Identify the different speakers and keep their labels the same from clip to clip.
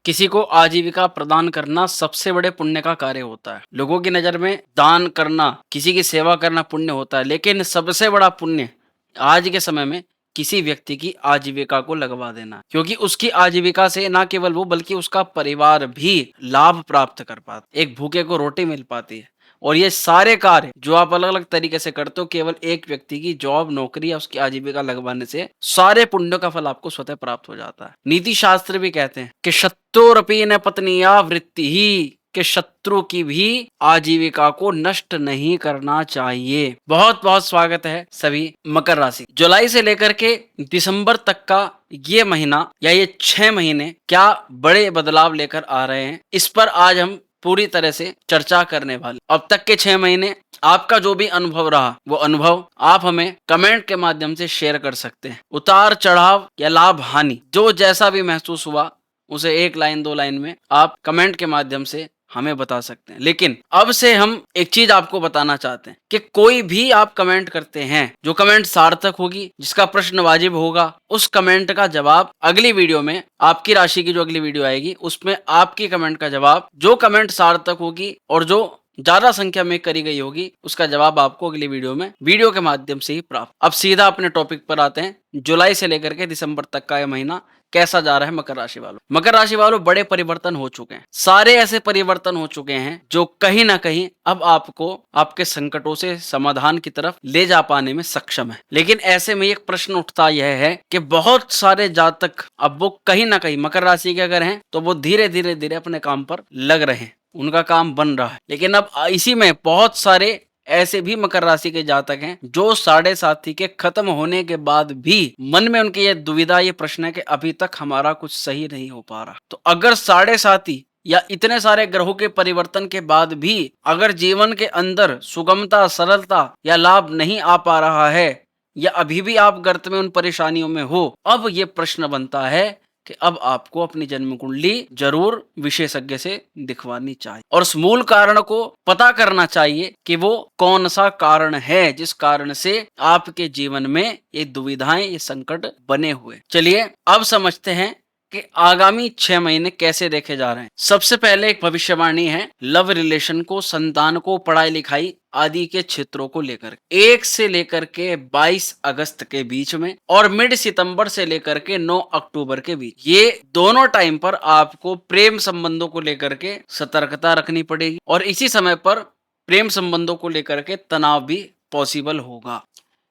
Speaker 1: किसी को आजीविका प्रदान करना सबसे बड़े पुण्य का कार्य होता है। लोगों की नज़र में दान करना, किसी की सेवा करना पुण्य होता है, लेकिन सबसे बड़ा पुण्य आज के समय में किसी व्यक्ति की आजीविका को लगवा देना है। क्योंकि उसकी आजीविका से ना केवल वो बल्कि उसका परिवार भी लाभ प्राप्त कर पाता है। एक भूखे को रोटी मिल पाती है। और ये सारे कार्य जो आप अलग-अलग तरीके से करते हो, केवल एक व्यक्ति की जॉब, नौकरी या उसकी आजीविका लगवाने से सारे पुण्यों का फल आपको स्वतः प्राप्त हो जाता है। नीति शास्त्र भी कहते हैं कि शत्रुरपि न पत्नीया वृत्तिः, कि शत्रु की भी आजीविका को नष्ट नहीं करना चाहिए। बहुत बहुत स्वागत है सभी मकर राशि। जुलाई से लेकर के दिसंबर तक का ये महीना या ये 6 महीने क्या बड़े बदलाव लेकर आ रहे हैं, इस पर आज हम पूरी तरह से चर्चा करने वाले। अब तक के 6 महीने आपका जो भी अनुभव रहा, वो अनुभव आप हमें कमेंट के माध्यम से शेयर कर सकते हैं। उतार चढ़ाव या लाभ हानि जो जैसा भी महसूस हुआ, उसे 1 लाइन 2 लाइन में आप कमेंट के माध्यम से हमें बता सकते हैं। लेकिन अब से हम एक चीज आपको बताना चाहते हैं कि कोई भी आप कमेंट करते हैं, जो कमेंट सार्थक होगी, जिसका प्रश्न वाजिब होगा, उस कमेंट का जवाब अगली वीडियो में, आपकी राशि की जो अगली वीडियो आएगी उसमें आपकी कमेंट का जवाब, जो कमेंट सार्थक होगी और जो ज्यादा संख्या में करी गई होगी, उसका जवाब आपको अगली वीडियो में वीडियो के माध्यम से ही प्राप्त। अब सीधा अपने टॉपिक पर आते हैं। जुलाई से लेकर के दिसंबर तक का यह महीना कैसा जा रहा है मकर राशि वालों। मकर राशि वालों, बड़े परिवर्तन हो चुके हैं। सारे ऐसे परिवर्तन हो चुके हैं जो कहीं ना कहीं अब आपको आपके संकटों से समाधान की तरफ ले जा पाने में सक्षम है। लेकिन ऐसे में एक प्रश्न उठता यह है कि बहुत सारे जातक अब वो कहीं ना कहीं मकर राशि के अगर हैं तो वो धीरे धीरे अपने काम पर लग रहे हैं, उनका काम बन रहा है। लेकिन अब इसी में बहुत सारे ऐसे भी मकर राशि के जातक हैं जो 7.5 के खत्म होने के बाद भी मन में उनकी ये दुविधा, ये प्रश्न है कि अभी तक हमारा कुछ सही नहीं हो पा रहा। तो अगर 7.5 या इतने सारे ग्रहों के परिवर्तन के बाद भी अगर जीवन के अंदर सुगमता, सरलता या लाभ नहीं आ पा रहा है, या अभी भी आप गर्त में उन परेशानियों में हो, अब ये प्रश्न बनता है कि अब आपको अपनी जन्म कुंडली जरूर विशेषज्ञ से दिखवानी चाहिए और उस मूल कारण को पता करना चाहिए कि वो कौन सा कारण है जिस कारण से आपके जीवन में ये दुविधाएं, ये संकट बने हुए। चलिए अब समझते हैं कि आगामी 6 महीने कैसे देखे जा रहे हैं। सबसे पहले एक भविष्यवाणी है लव रिलेशन को, संतान को, पढ़ाई लिखाई आदि के क्षेत्रों को लेकर 1 से लेकर के 22 अगस्त के बीच में और मिड सितंबर से लेकर के 9 अक्टूबर के बीच, ये दोनों टाइम पर आपको प्रेम संबंधों को लेकर के सतर्कता रखनी पड़ेगी और इसी समय पर प्रेम संबंधों को लेकर के तनाव भी पॉसिबल होगा।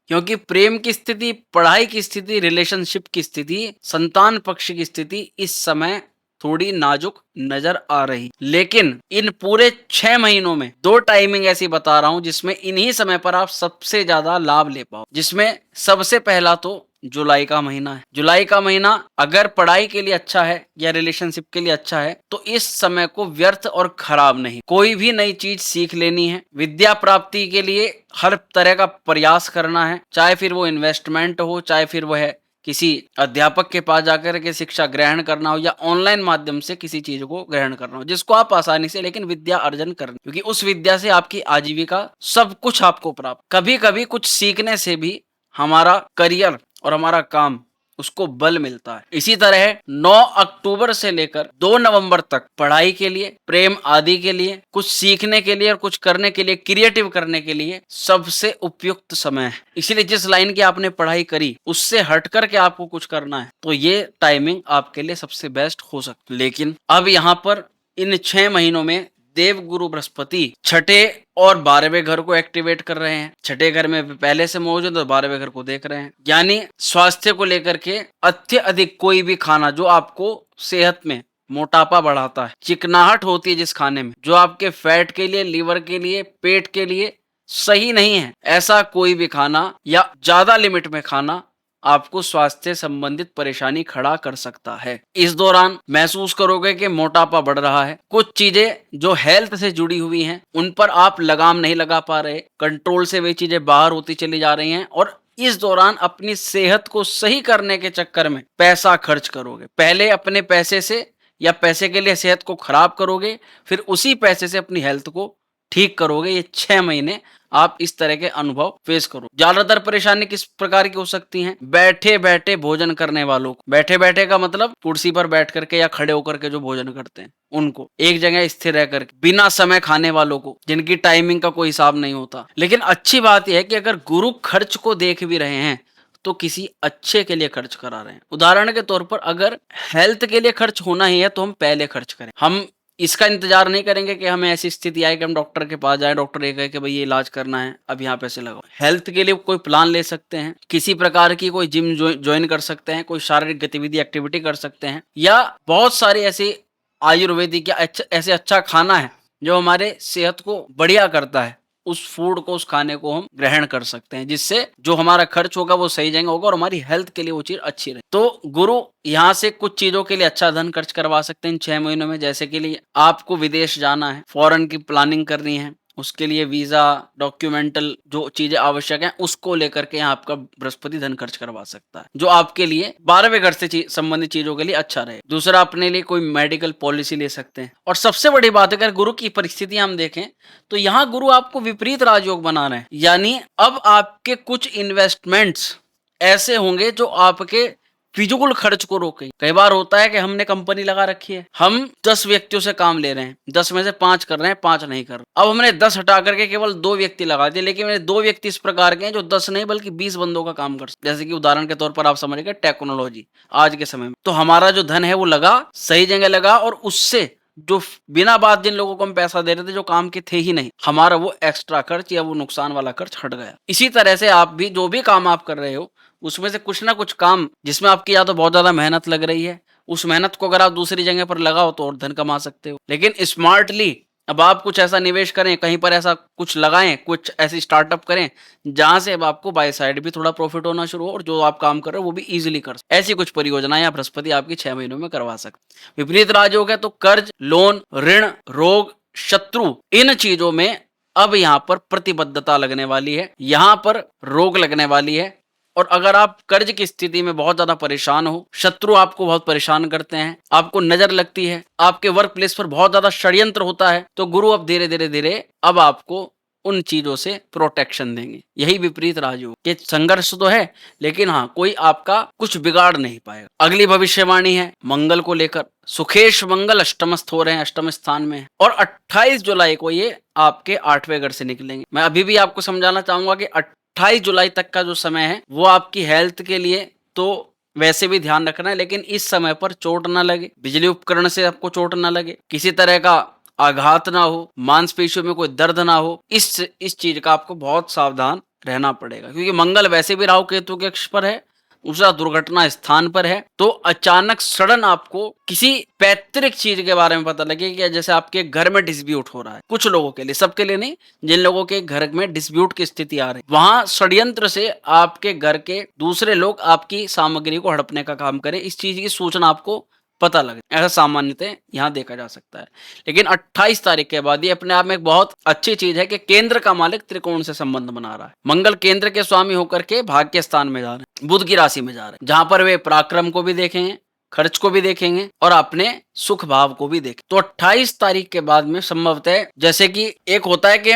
Speaker 1: क्योंकि प्रेम की स्थिति, पढ़ाई की स्थिति, रिलेशनशिप की स्थिति, संतान पक्ष की स्थिति इस समय थोड़ी नाजुक नजर आ रही। लेकिन इन पूरे 6 महीनों में 2 टाइमिंग ऐसी बता रहा हूं जिसमें इन्हीं समय पर आप सबसे ज्यादा लाभ ले पाओ। जिसमें सबसे पहला तो जुलाई का महीना है। जुलाई का महीना अगर पढ़ाई के लिए अच्छा है या रिलेशनशिप के लिए अच्छा है तो इस समय को व्यर्थ और खराब नहीं, कोई भी नई चीज सीख लेनी है। विद्या प्राप्ति के लिए हर तरह का प्रयास करना है, चाहे फिर वो इन्वेस्टमेंट हो, चाहे फिर वो है किसी अध्यापक के पास जाकर के शिक्षा ग्रहण करना हो, या ऑनलाइन माध्यम से किसी चीज को ग्रहण करना हो जिसको आप आसानी से लेकिन विद्या अर्जन करना, क्योंकि उस विद्या से आपकी आजीविका सब कुछ आपको प्राप्त। कभी कभी कुछ सीखने से भी हमारा करियर और हमारा काम, उसको बल मिलता है। इसी तरह 9 अक्टूबर से लेकर 2 नवंबर तक पढ़ाई के लिए, प्रेम आदि के लिए, कुछ सीखने के लिए और कुछ करने के लिए, क्रिएटिव करने के लिए सबसे उपयुक्त समय है। इसलिए जिस लाइन की आपने पढ़ाई करी उससे हट करके आपको कुछ करना है तो ये टाइमिंग आपके लिए सबसे बेस्ट हो सकती है। लेकिन अब यहाँ पर इन 6 महीनों में देव गुरु बृहस्पति 6ठे और 12वें घर को एक्टिवेट कर रहे हैं। 6ठे घर में पहले से मौजूद और 12वें घर को देख रहे हैं। यानी स्वास्थ्य को लेकर के अत्यधिक कोई भी खाना जो आपको सेहत में मोटापा बढ़ाता है, चिकनाहट होती है जिस खाने में, जो आपके फैट के लिए, लीवर के लिए, पेट के लिए सही नहीं है, ऐसा कोई भी खाना या ज्यादा लिमिट में खाना आपको स्वास्थ्य संबंधित परेशानी खड़ा कर सकता है। इस दौरान महसूस करोगे कि मोटापा बढ़ रहा है, कुछ चीजें जो हेल्थ से जुड़ी हुई हैं उन पर आप लगाम नहीं लगा पा रहे, कंट्रोल से वे चीजें बाहर होती चली जा रही हैं और इस दौरान अपनी सेहत को सही करने के चक्कर में पैसा खर्च करोगे। पहले अपने पैसे से या पैसे के लिए सेहत को खराब करोगे, फिर उसी पैसे से अपनी हेल्थ को ठीक करोगे। ये 6 महीने आप इस तरह के अनुभव फेस करो। ज्यादातर परेशानी किस प्रकार की हो सकती है? बैठे बैठे भोजन करने वालों को। बैठे बैठे का मतलब कुर्सी पर बैठ करके या खड़े होकर के जो भोजन करते हैं उनको, एक जगह स्थिर रह करके बिना समय खाने वालों को, जिनकी टाइमिंग का कोई हिसाब नहीं होता। लेकिन अच्छी बात यह है कि अगर गुरु खर्च को देख भी रहे हैं तो किसी अच्छे के लिए खर्च करा रहे हैं। उदाहरण के तौर पर अगर हेल्थ के लिए खर्च होना ही है तो हम पहले खर्च करें। हम इसका इंतजार नहीं करेंगे कि हमें ऐसी स्थिति आए कि हम डॉक्टर के पास जाएं, डॉक्टर ये कहे कि भाई ये इलाज करना है, अब यहाँ पैसे लगाओ। हेल्थ के लिए कोई प्लान ले सकते हैं, किसी प्रकार की कोई जिम ज्वाइन कर सकते हैं, कोई शारीरिक गतिविधि एक्टिविटी कर सकते हैं, या बहुत सारी ऐसी आयुर्वेदिक या ऐसे अच्छा खाना है जो हमारे सेहत को बढ़िया करता है, उस फूड को, उस खाने को हम ग्रहण कर सकते हैं, जिससे जो हमारा खर्च होगा वो सही जगह होगा और हमारी हेल्थ के लिए वो चीज अच्छी रहे। तो गुरु यहाँ से कुछ चीजों के लिए अच्छा धन खर्च करवा सकते हैं इन 6 महीनों में। जैसे कि लिए आपको विदेश जाना है, फॉरेन की प्लानिंग करनी है, उसके लिए वीजा, डॉक्यूमेंटल जो चीजें आवश्यक हैं उसको लेकर के यहाँ आपका बृहस्पति धन खर्च करवा सकता है, जो आपके लिए 12वें घर से संबंधित चीजों के लिए अच्छा रहे। दूसरा, अपने लिए कोई मेडिकल पॉलिसी ले सकते हैं। और सबसे बड़ी बात, अगर गुरु की परिस्थिति हम देखें तो यहाँ गुरु आपको विपरीत राजयोग बना रहे हैं, यानी अब आपके कुछ इन्वेस्टमेंट्स ऐसे होंगे जो आपके फिजूल खर्च को रोके। कई बार होता है कि हमने कंपनी लगा रखी है, हम 10 व्यक्तियों से काम ले रहे हैं, 10 में से 5 कर रहे हैं, 5 नहीं कर रहे। अब हमने 10 हटा करके केवल 2 व्यक्ति लगा दिए, लेकिन मेरे 2 व्यक्ति इस प्रकार के हैं जो 10 नहीं बल्कि 20 बंदों का काम कर सकते। जैसे कि उदाहरण के तौर पर आप समझिए टेक्नोलॉजी आज के समय में, तो हमारा जो धन है वो लगा, सही जगह लगा, और उससे जो बिना बात जिन लोगों को हम पैसा दे रहे थे जो काम के थे ही नहीं, हमारा वो एक्स्ट्रा खर्च या वो नुकसान वाला खर्च हट गया। इसी तरह से आप भी जो भी काम आप कर रहे हो उसमें से कुछ ना कुछ काम जिसमें आपकी या तो बहुत ज्यादा मेहनत लग रही है, उस मेहनत को अगर आप दूसरी जगह पर लगाओ तो और धन कमा सकते हो। लेकिन स्मार्टली अब आप कुछ ऐसा निवेश करें, कहीं पर ऐसा कुछ लगाएं, कुछ ऐसी स्टार्टअप करें जहां से अब आपको बाय साइड भी थोड़ा प्रॉफिट होना शुरू हो और जो आप काम कर रहे हो वो भी इजीली कर सकते। ऐसी कुछ परियोजनाएं या बृहस्पति आपकी 6 महीनों में करवा सकते। विपरीत राजयोग है तो कर्ज, लोन, ऋण, रोग, शत्रु, इन चीजों में अब यहाँ पर प्रतिबद्धता लगने वाली है, यहाँ पर रोग लगने वाली है। और अगर आप कर्ज की स्थिति में बहुत ज्यादा परेशान हो, शत्रु आपको बहुत परेशान करते हैं, आपको नजर लगती है, आपके वर्क प्लेस पर बहुत ज्यादा षड्यंत्र होता है, तो गुरु अब धीरे धीरे धीरे अब आपको उन चीजों से प्रोटेक्शन देंगे। यही विपरीत राजयोग के संघर्ष तो है, लेकिन हाँ कोई आपका कुछ बिगाड़ नहीं पाएगा। अगली भविष्यवाणी है मंगल को लेकर। सुखेश मंगल अष्टमस्थ हो रहे हैं, अष्टम स्थान में, और 28 जुलाई को ये आपके 8वें घर से निकलेंगे। मैं अभी भी आपको समझाना चाहूंगा कि 28 जुलाई तक का जो समय है वो आपकी हेल्थ के लिए तो वैसे भी ध्यान रखना है, लेकिन इस समय पर चोट ना लगे, बिजली उपकरण से आपको चोट ना लगे, किसी तरह का आघात ना हो, मांसपेशियों में कोई दर्द ना हो, इस चीज का आपको बहुत सावधान रहना पड़ेगा। क्योंकि मंगल वैसे भी राहु केतु के अक्ष पर है, दूसरा दुर्घटना स्थान पर है, तो अचानक सडन आपको किसी पैतृक चीज के बारे में पता लगे कि जैसे आपके घर में डिस्प्यूट हो रहा है, कुछ लोगों के लिए, सबके लिए नहीं, जिन लोगों के घर में डिस्प्यूट की स्थिति आ रही है, वहां षड्यंत्र से आपके घर के दूसरे लोग आपकी सामग्री को हड़पने का काम करें, इस चीज की सूचना आपको पता लगे, ऐसा सामान्यतः यहाँ देखा जा सकता है। लेकिन 28 तारीख के बाद ये अपने आप में एक बहुत अच्छी चीज है कि केंद्र का मालिक त्रिकोण से संबंध बना रहा है। मंगल केंद्र के स्वामी होकर के भाग्य स्थान में जा रहे हैं, बुध की राशि में जा रहे हैं, जहां पर वे पराक्रम को भी देखेंगे, खर्च को भी देखेंगे और अपने सुख भाव को भी देखें। तो 28 तारीख के बाद में संभवतः, जैसे कि एक होता है कि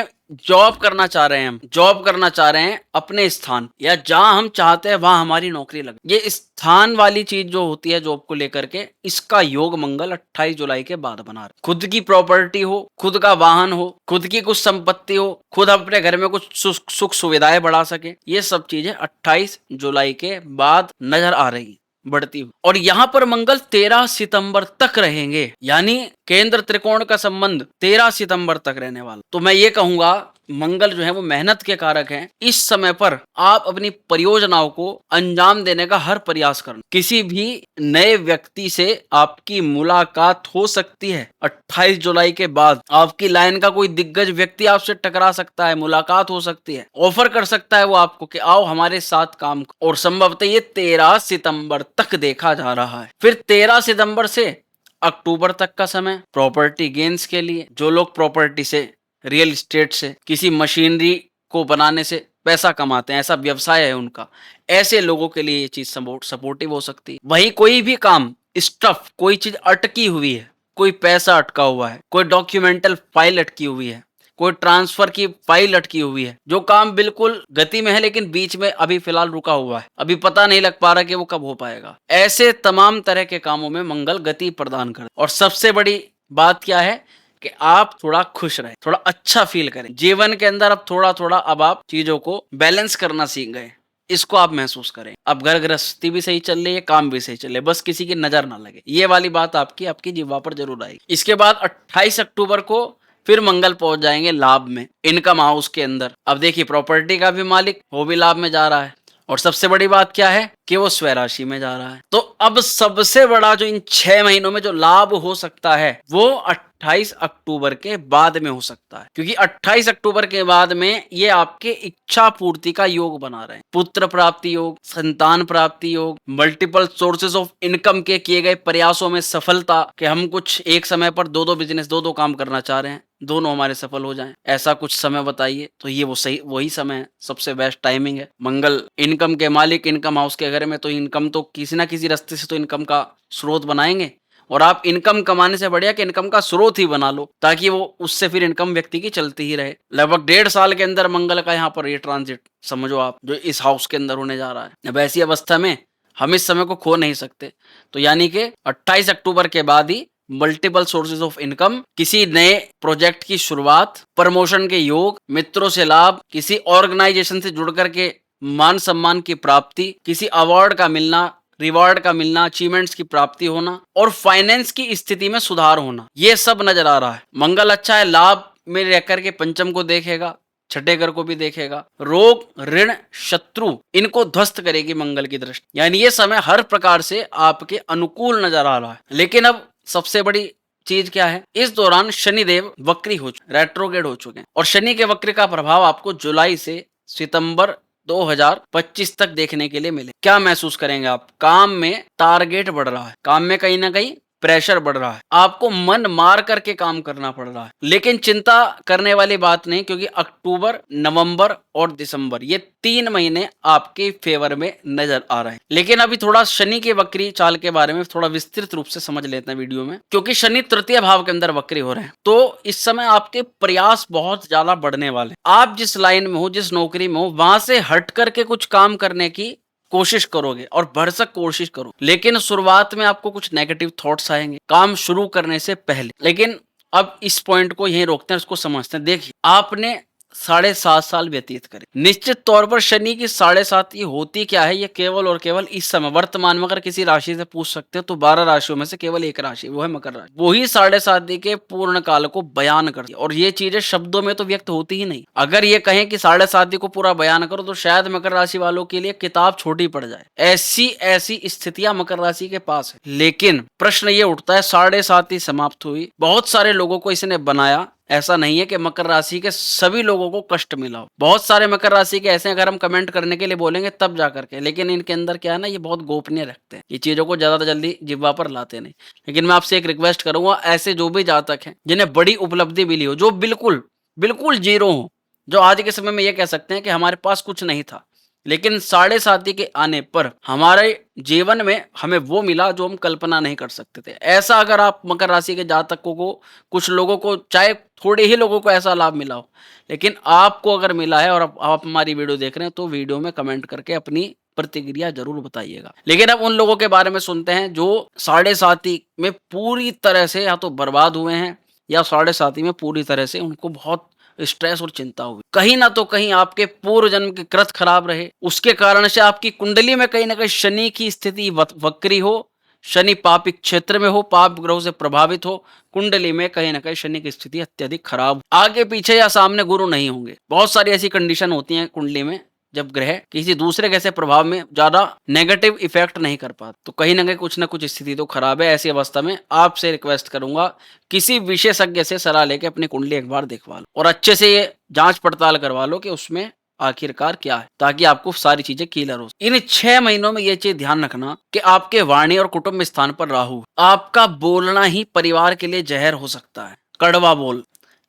Speaker 1: जॉब करना चाह रहे हैं, हम जॉब करना चाह रहे हैं अपने स्थान, या जहां हम चाहते हैं वहां हमारी नौकरी लगे, ये स्थान वाली चीज जो होती है जॉब को लेकर के, इसका योग मंगल 28 जुलाई के बाद बना रहे। खुद की प्रॉपर्टी हो, खुद का वाहन हो, खुद की कुछ संपत्ति हो, खुद अपने घर में कुछ सुख सुविधाएं बढ़ा सके, ये सब चीजें 28 जुलाई के बाद नजर आ रही बढ़ती हुई। और यहाँ पर मंगल 13 सितंबर तक रहेंगे, यानी केंद्र त्रिकोण का संबंध 13 सितंबर तक रहने वाला। तो मैं ये कहूंगा मंगल जो है वो मेहनत के कारक हैं। इस समय पर आप अपनी परियोजनाओं को अंजाम देने का हर प्रयास करना। किसी भी नए व्यक्ति से आपकी मुलाकात हो सकती है 28 जुलाई के बाद। आपकी लाइन का कोई दिग्गज व्यक्ति आपसे टकरा सकता है, मुलाकात हो सकती है, ऑफर कर सकता है वो आपको कि आओ हमारे साथ काम। और संभवतः ये 13 सितंबर तक देखा जा रहा है। फिर 13 सितंबर से अक्टूबर तक का समय प्रॉपर्टी गेन्स के लिए। जो लोग प्रॉपर्टी से, रियल एस्टेट से, किसी मशीनरी को बनाने से पैसा कमाते हैं, ऐसा व्यवसाय है उनका, ऐसे लोगों के लिए ये चीज सपोर्टिव हो सकती है। वहीं कोई भी काम स्टफ, कोई चीज अटकी हुई है, कोई पैसा अटका हुआ है, कोई डॉक्यूमेंटल फाइल अटकी हुई है, कोई ट्रांसफर की फाइल अटकी हुई है, जो काम बिल्कुल गति में है लेकिन बीच में अभी फिलहाल रुका हुआ है, अभी पता नहीं लग पा रहा कि वो कब हो पाएगा। ऐसे तमाम तरह के कामों में मंगल गति प्रदान करे। और सबसे बड़ी बात क्या है कि आप थोड़ा खुश रहे, थोड़ा अच्छा फील करें जीवन के अंदर। अब थोड़ा थोड़ा अब आप चीजों को बैलेंस करना सीख गए, इसको आप महसूस करें। अब घर गृहस्थी भी सही चल रही है, काम भी सही चल रही है, बस किसी की नजर ना लगे, ये वाली बात आपकी जीवा पर जरूर आएगी। इसके बाद 28 अक्टूबर को फिर मंगल पहुंच जाएंगे लाभ में, इनकम हाउस के अंदर। अब देखिए प्रॉपर्टी का भी मालिक वो भी लाभ में जा रहा है, और सबसे बड़ी बात क्या है कि वो स्वय राशि में जा रहा है। तो अब सबसे बड़ा जो इन 6 महीनों में जो लाभ हो सकता है वो 28 अक्टूबर के बाद में हो सकता है, क्योंकि 28 अक्टूबर के बाद में ये आपके इच्छा पूर्ति का योग बना रहे हैं। पुत्र प्राप्ति योग, संतान प्राप्ति योग, मल्टीपल सोर्सेज ऑफ इनकम के किए गए प्रयासों में सफलता, कि हम कुछ एक समय पर दो बिजनेस, दो काम करना चाह रहे हैं, दोनों हमारे सफल हो जाएं, ऐसा कुछ समय बताइए। तो ये वही समय है, सबसे बेस्ट टाइमिंग है। मंगल इनकम के मालिक, इनकम हाउस के घर में, तो इनकम तो किसी ना किसी रास्ते से तो इनकम का स्रोत बनाएंगे। और आप इनकम कमाने से बढ़िया कि इनकम का स्रोत ही बना लो, ताकि वो उससे फिर इनकम व्यक्ति की चलती ही रहे। लगभग 1.5 साल के अंदर मंगल का यहाँ पर ये ट्रांजिट समझो आप, जो इस हाउस के अंदर होने जा रहा है। अब ऐसी अवस्था में हम इस समय को खो नहीं सकते। तो यानी कि 28 अक्टूबर के बाद ही मल्टीपल सोर्सेज ऑफ इनकम, किसी नए प्रोजेक्ट की शुरुआत, प्रमोशन के योग, मित्रों से लाभ, किसी ऑर्गेनाइजेशन से जुड़ करके मान सम्मान की प्राप्ति, किसी अवार्ड का मिलना, रिवॉर्ड का मिलना, अचीवमेंट्स की प्राप्ति होना, और फाइनेंस की स्थिति में सुधार होना, ये सब नजर आ रहा है। मंगल अच्छा है, लाभ में रहकर के पंचम को देखेगा, छठे घर को भी देखेगा। रोग, ऋण, शत्रु, इनको ध्वस्त करेगी मंगल की दृष्टि, यानी ये समय हर प्रकार से आपके अनुकूल नजर आ रहा है। लेकिन अब सबसे बड़ी चीज क्या है, इस दौरान शनिदेव वक्री हो चुके, रेट्रोग्रेड हो चुके हैं, और शनि के वक्र का प्रभाव आपको जुलाई से सितंबर 2025 तक देखने के लिए मिले। क्या महसूस करेंगे आप? काम में टारगेट बढ़ रहा है, काम में कहीं ना कहीं प्रेशर बढ़ रहा है, आपको मन मार करके काम करना पड़ रहा है। लेकिन चिंता करने वाली बात नहीं, क्योंकि अक्टूबर, नवंबर और दिसंबर, ये 3 महीने आपके फेवर में नजर आ रहे हैं। लेकिन अभी थोड़ा शनि के वक्री चाल के बारे में थोड़ा विस्तृत रूप से समझ लेते हैं वीडियो में, क्योंकि शनि तृतीय भाव के अंदर वक्री हो रहे हैं। तो इस समय आपके प्रयास बहुत ज्यादा बढ़ने वाले। आप जिस लाइन में हो, जिस नौकरी में हो, वहां से हट करके कुछ काम करने की कोशिश करोगे और भरसक कोशिश करो। लेकिन शुरुआत में आपको कुछ नेगेटिव थॉट्स आएंगे काम शुरू करने से पहले। लेकिन अब इस पॉइंट को यहीं रोकते हैं, इसको समझते हैं। देखिए, आपने 7.5 साल व्यतीत करे, निश्चित तौर पर शनि की 7.5 ये होती क्या है, ये केवल और केवल इस समय वर्तमान में अगर किसी राशि से पूछ सकते हो तो 12 राशियों में से केवल एक राशि, वो है मकर राशि। वही 7.5 के पूर्ण काल को बयान करती है, और ये चीजें शब्दों में तो व्यक्त होती ही नहीं। अगर ये कहें कि 7.5 को पूरा बयान करो तो शायद मकर राशि वालों के लिए किताब छोटी पड़ जाए। ऐसी स्थितियां मकर राशि के पास है। लेकिन प्रश्न ये उठता है, 7.5 समाप्त हुई, बहुत सारे लोगों को इसने बनाया। ऐसा नहीं है कि मकर राशि के सभी लोगों को कष्ट मिला हो। बहुत सारे मकर राशि के ऐसे, अगर हम कमेंट करने के लिए बोलेंगे तब जा करके, लेकिन इनके अंदर क्या है ना, ये बहुत गोपनीय रखते हैं, ये चीजों को ज्यादा जल्दी जिह्वा पर लाते नहीं। लेकिन मैं आपसे एक रिक्वेस्ट करूंगा, ऐसे जो भी जातक हैं जिन्हें बड़ी उपलब्धि मिली हो, जो बिल्कुल बिल्कुल जीरो हो, जो आज के समय में ये कह सकते हैं कि हमारे पास कुछ नहीं था, लेकिन 7.5 के आने पर हमारे जीवन में हमें वो मिला जो हम कल्पना नहीं कर सकते थे। ऐसा अगर आप मकर राशि के जातकों को, कुछ लोगों को, चाहे थोड़े ही लोगों को ऐसा लाभ मिला हो, लेकिन आपको अगर मिला है और आप हमारी वीडियो देख रहे हैं, तो वीडियो में कमेंट करके अपनी प्रतिक्रिया जरूर बताइएगा। लेकिन अब उन लोगों के बारे में सुनते हैं जो 7.5 में पूरी तरह से या तो बर्बाद हुए हैं, या 7.5 में पूरी तरह से उनको बहुत स्ट्रेस और चिंता हुई। कहीं ना तो कहीं आपके पूर्व जन्म के कृत खराब रहे, उसके कारण से आपकी कुंडली में कहीं ना कहीं शनि की स्थिति वक्री हो, शनि पापिक क्षेत्र में हो, पाप ग्रहों से प्रभावित हो, कुंडली में कहीं ना कहीं शनि की स्थिति अत्यधिक खराब, आगे पीछे या सामने गुरु नहीं होंगे। बहुत सारी ऐसी कंडीशन होती हैं कुंडली में, जब ग्रह किसी दूसरे ग्रह से प्रभाव में ज्यादा नेगेटिव इफेक्ट नहीं कर पाते, तो कहीं ना कुछ स्थिति तो खराब है। ऐसी अवस्था में आपसे रिक्वेस्ट करूंगा, किसी विशेषज्ञ से सलाह लेके अपनी कुंडली एक बार देखवा लो, और अच्छे से ये जांच पड़ताल करवा लो कि उसमें आखिरकार क्या है, ताकि आपको सारी चीजें क्लियर हो। इन 6 महीनों में ये चीज ध्यान रखना कि आपके वाणी और कुटुंब स्थान पर राहु, आपका बोलना ही परिवार के लिए जहर हो सकता है, कड़वा बोल।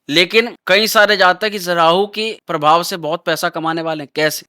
Speaker 1: लेकिन कई सारे जातक इस राहु के प्रभाव से बहुत पैसा कमाने वाले हैं। कैसे?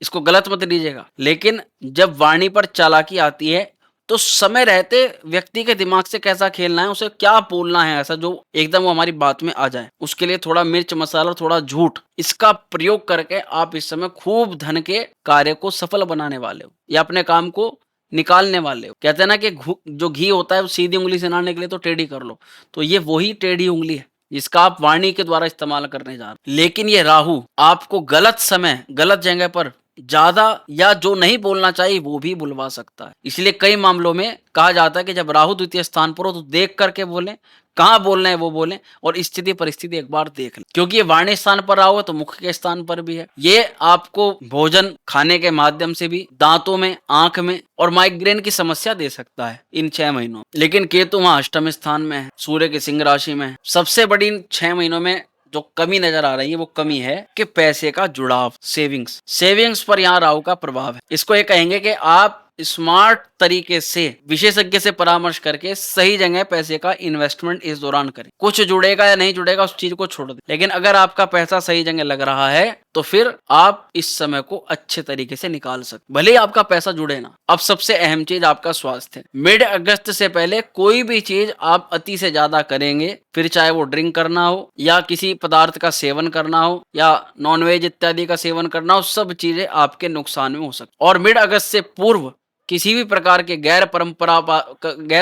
Speaker 1: इसको गलत मत लीजिएगा, लेकिन जब वाणी पर चालाकी आती है, तो समय रहते व्यक्ति के दिमाग से कैसा खेलना है, उसे क्या बोलना है ऐसा जो एकदम वो हमारी बात में आ जाए। उसके लिए थोड़ा मिर्च मसाला, थोड़ा झूठ, इसका प्रयोग करके आप इस समय खूब धन के कार्य को सफल बनाने वाले हो या अपने काम को निकालने वाले हो। कहते हैं ना कि जो घी होता है वो सीधी उंगली से ना निकले तो टेढ़ी कर लो, तो ये वही टेढ़ी उंगली है जिसका आप वाणी के द्वारा इस्तेमाल करने जा रहे हैं। लेकिन ये राहु आपको गलत समय, गलत जगह पर ज्यादा या जो नहीं बोलना चाहिए वो भी बुलवा सकता है। इसलिए कई मामलों में कहा जाता है कि जब राहु द्वितीय स्थान पर हो तो देख करके बोलें, कहाँ बोलना है वो बोलें, और स्थिति परिस्थिति एक बार देख लें, क्योंकि ये वाणी स्थान पर राहु है तो मुख के स्थान पर भी है। ये आपको भोजन खाने के माध्यम से भी, दांतों में, आंख में और माइग्रेन की समस्या दे सकता है इन 6 महीनों। लेकिन केतु वहां अष्टम स्थान में है, सूर्य की सिंह राशि में है। सबसे बड़ी इन 6 महीनों में जो कमी नजर आ रही है वो कमी है कि पैसे का जुड़ाव, सेविंग्स पर यहाँ राहु का प्रभाव है। इसको ये कहेंगे कि आप स्मार्ट तरीके से विशेषज्ञ से परामर्श करके सही जगह पैसे का इन्वेस्टमेंट इस दौरान करें। कुछ जुड़ेगा या नहीं जुड़ेगा उस चीज को छोड़ दें, लेकिन अगर आपका पैसा सही जगह लग रहा है तो फिर आप इस समय को अच्छे तरीके से निकाल सकते, भले ही आपका पैसा जुड़े ना। अब सबसे अहम चीज आपका स्वास्थ्य है। मिड अगस्त से पहले कोई भी चीज आप अति से ज्यादा करेंगे, फिर चाहे वो ड्रिंक करना हो या किसी पदार्थ का सेवन करना हो या नॉनवेज इत्यादि का सेवन करना हो, सब चीजें आपके नुकसान में हो सकती। और मिड अगस्त से पूर्व किसी भी प्रकार के गैर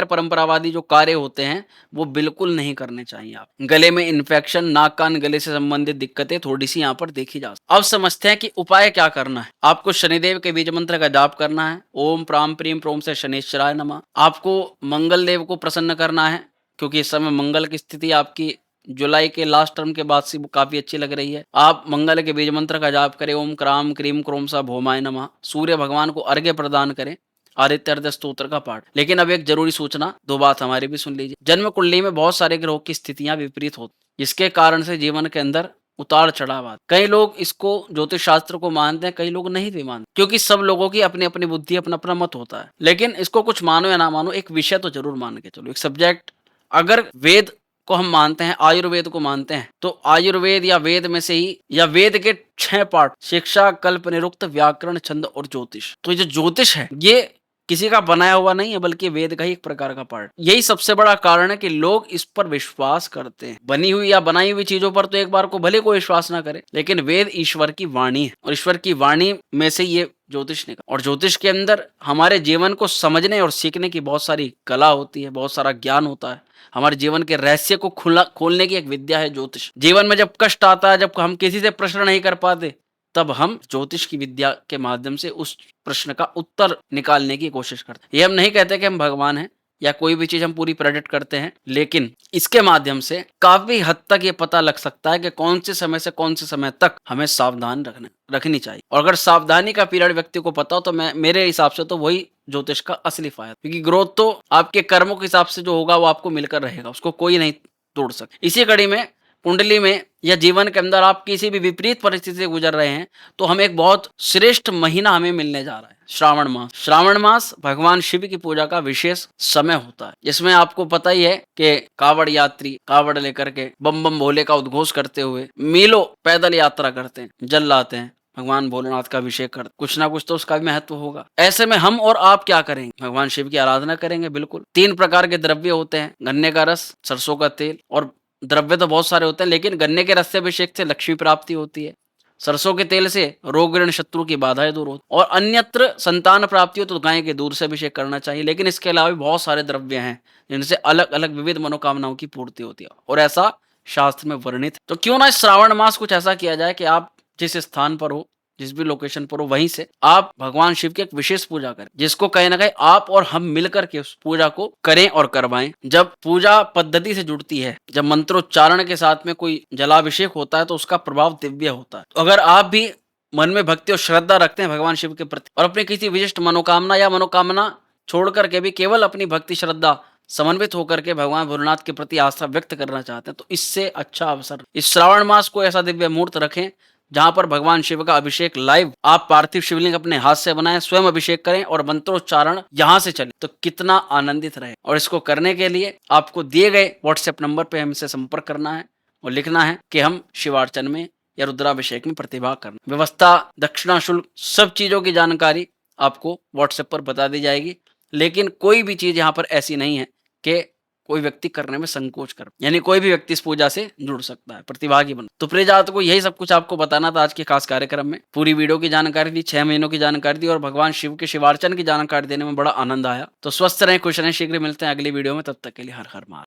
Speaker 1: परंपरावादी जो कार्य होते हैं वो बिल्कुल नहीं करने चाहिए। आप गले में इन्फेक्शन, नाक कान गले से संबंधित दिक्कतें थोड़ी सी यहाँ पर देखी जा सकती। अब समझते हैं कि उपाय क्या करना है। आपको शनिदेव के बीज मंत्र का जाप करना है, ओम प्राम प्रीम प्रोम से शनिश्चराय नमः। आपको मंगल देव को प्रसन्न करना है, क्योंकि इस समय मंगल की स्थिति आपकी जुलाई के लास्ट टर्म के बाद से काफी अच्छी लग रही है। आप मंगल के बीज मंत्र का जाप करें, ओम क्राम क्रीम क्रोम सा भौमाय नमः। सूर्य भगवान को अर्घ्य प्रदान करें, आदित्य हृदय स्तोत्र का पाठ। लेकिन अब एक जरूरी सूचना, दो बात हमारी भी सुन लीजिए। जन्म कुंडली में बहुत सारे ग्रहों की स्थितियां विपरीत होती, जिसके कारण से जीवन के अंदर उतार चढ़ाव आते। कई लोग इसको ज्योतिष शास्त्र को मानते हैं, कई लोग नहीं भी मानते, क्योंकि सब लोगों की अपनी अपनी बुद्धि, अपना अपना मत होता है। लेकिन इसको कुछ मानो या ना मानो, एक विषय तो जरूर मान के चलो, एक सब्जेक्ट। अगर वेद को हम मानते हैं, आयुर्वेद को मानते हैं, तो आयुर्वेद या वेद में से ही, या वेद के 6 पार्ट, शिक्षा, कल्प, निरुक्त, व्याकरण, छंद और ज्योतिष। तो ये जो ज्योतिष है ये किसी का बनाया हुआ नहीं है, बल्कि वेद का ही एक प्रकार का पार्ट। यही सबसे बड़ा कारण है कि लोग इस पर विश्वास करते हैं। बनी हुई या बनाई हुई चीजों पर तो एक बार को भले कोई विश्वास ना करे, लेकिन वेद ईश्वर की वाणी है और ईश्वर की वाणी में से ये ज्योतिष निकला। और ज्योतिष के अंदर हमारे जीवन को समझने और सीखने की बहुत सारी कला होती है, बहुत सारा ज्ञान होता है। हमारे जीवन के रहस्य को खोलने की एक विद्या है ज्योतिष। जीवन में जब कष्ट आता है, जब हम किसी से प्रश्न नहीं कर पाते, तब हम ज्योतिष की विद्या के माध्यम से उस प्रश्न का उत्तर निकालने की कोशिश करते हैं। ये हम नहीं कहते कि हम भगवान हैं या कोई भी चीज हम पूरी प्रेडिक्ट करते हैं, लेकिन इसके माध्यम से काफी हद तक ये पता लग सकता है कि कौन से समय से कौन से समय तक हमें सावधान रखनी चाहिए। और अगर सावधानी का पीरियड व्यक्ति को पता हो तो मेरे हिसाब से तो वही ज्योतिष का असली फायदा, क्योंकि ग्रोथ तो आपके कर्मों के हिसाब से जो होगा वो आपको मिलकर रहेगा, उसको कोई नहीं तोड़ सकता। इसी कड़ी में कुंडली में या जीवन के अंदर आप किसी भी विपरीत परिस्थिति से गुजर रहे हैं तो हमें एक बहुत श्रेष्ठ महीना हमें मिलने जा रहा है, श्रावण मास। श्रावण मास भगवान शिव की पूजा का विशेष समय होता है, जिसमें आपको पता ही है कि कावड़ यात्री कावड़ लेकर के बम बम भोले का उद्घोष करते हुए मीलों पैदल यात्रा करते हैं, जल लाते हैं, भगवान भोलेनाथ का अभिषेक करते, कुछ ना कुछ तो उसका भी महत्व होगा। ऐसे में हम और आप क्या करेंगे? भगवान शिव की आराधना करेंगे। बिल्कुल 3 प्रकार के द्रव्य होते हैं, गन्ने का रस, सरसों का तेल, और द्रव्य तो बहुत सारे होते हैं, लेकिन गन्ने के रस से अभिषेक से लक्ष्मी प्राप्ति होती है, सरसों के तेल से रोग ऋण शत्रु की बाधाएं दूर होती, और अन्यत्र संतान प्राप्ति हो तो गाय के दूध से अभिषेक करना चाहिए। लेकिन इसके अलावा भी बहुत सारे द्रव्य हैं जिनसे अलग अलग विविध मनोकामनाओं की पूर्ति होती है, और ऐसा शास्त्र में वर्णित है। तो क्यों ना इस श्रावण मास कुछ ऐसा किया जाए कि आप जिस स्थान पर हो, जिस भी लोकेशन पर हो, वहीं से आप भगवान शिव की एक विशेष पूजा करें, जिसको कहीं ना कहीं आप और हम मिलकर के उस पूजा को करें और करवाएं। जब पूजा पद्धति से जुड़ती है, जब मंत्रोच्चारण के साथ में कोई जलाभिषेक होता है तो उसका प्रभाव दिव्य होता है। तो अगर आप भी मन में भक्ति और श्रद्धा रखते हैं भगवान शिव के प्रति और अपनी किसी विशिष्ट मनोकामना या मनोकामना छोड़ करके भी केवल अपनी भक्ति श्रद्धा समन्वित होकर के भगवान भोलेनाथ के प्रति आस्था व्यक्त करना चाहते हैं, तो इससे अच्छा अवसर इस श्रावण मास को ऐसा दिव्य मुहूर्त रखें जहां पर भगवान शिव का अभिषेक लाइव आप पार्थिव शिवलिंग अपने हाथ से बनाएं, स्वयं अभिषेक करें और मंत्रोच्चारण यहां से चले, तो कितना आनंदित रहे। और इसको करने के लिए आपको दिए गए व्हाट्सएप नंबर पे हमसे संपर्क करना है और लिखना है कि हम शिवार्चन में या रुद्राभिषेक में प्रतिभाग करना। व्यवस्था, दक्षिणा शुल्क, सब चीजों की जानकारी आपको व्हाट्सएप पर बता दी जाएगी। लेकिन कोई भी चीज़ यहाँ पर ऐसी नहीं है कि कोई व्यक्ति करने में संकोच कर, यानी कोई भी व्यक्ति इस पूजा से जुड़ सकता है, प्रतिभागी बन। तो प्रिय जातकों, यही सब कुछ आपको बताना था आज के खास कार्यक्रम में। पूरी वीडियो की जानकारी दी, 6 महीनों की जानकारी दी और भगवान शिव के शिवार्चन की जानकारी देने में बड़ा आनंद आया। तो स्वस्थ रहें, खुश रहें, शीघ्र मिलते हैं अगली वीडियो में, तब तक के लिए हर हर महादेव।